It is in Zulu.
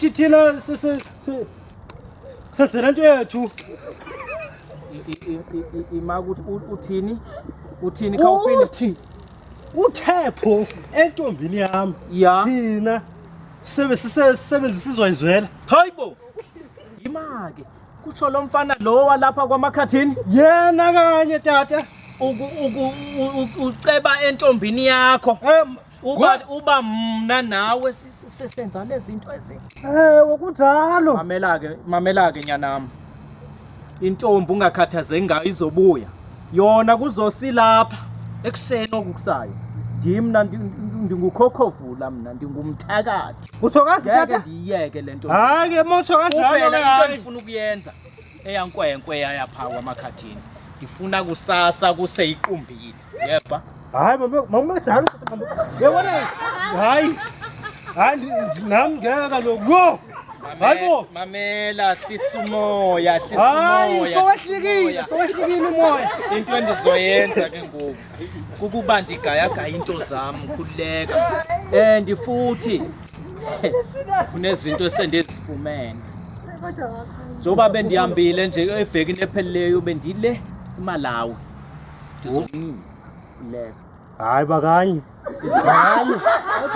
thina senzela into yethu. Ima uthini khawuphinde Uthi uThepho entombini yami. ya Thina sebenzisa izwayizwela. hayibo imake kutsho lo mfana lo walapha kwamakhathini Yena kanye tata. uceba entombini yakho Uba uba mna nawe sisenza lezi zinto ezi kunjalo. mamela ke nyanam intombi ungakhathazeki ngayo izobuya yona kuzosilapha ekuseni okukusayo ndimna ndingukhokhovula mna ndingumthakathi Utsho kazi ngeke tata. ndiyeke lento Hayi ke motsho kanjalo kuphela ke into hayi. endifuna ukuyenza eyankwenkwe yapha kwamakhathini ndifuna kusasa kuseyiqumbile yeva Hayi mama yabona hayi nami ngeke kaloku yo hayibo mamela hlisa umoya hayi sowehlikile umoya into endizoyenza ke ngoku kukuba ndigayagaya into zam khululeka and futhi kunezinto esendizifumene njengoba bendihambile nje evekini ephelileyo bendile eMalawi ndizonisa khululeka hayi bakanye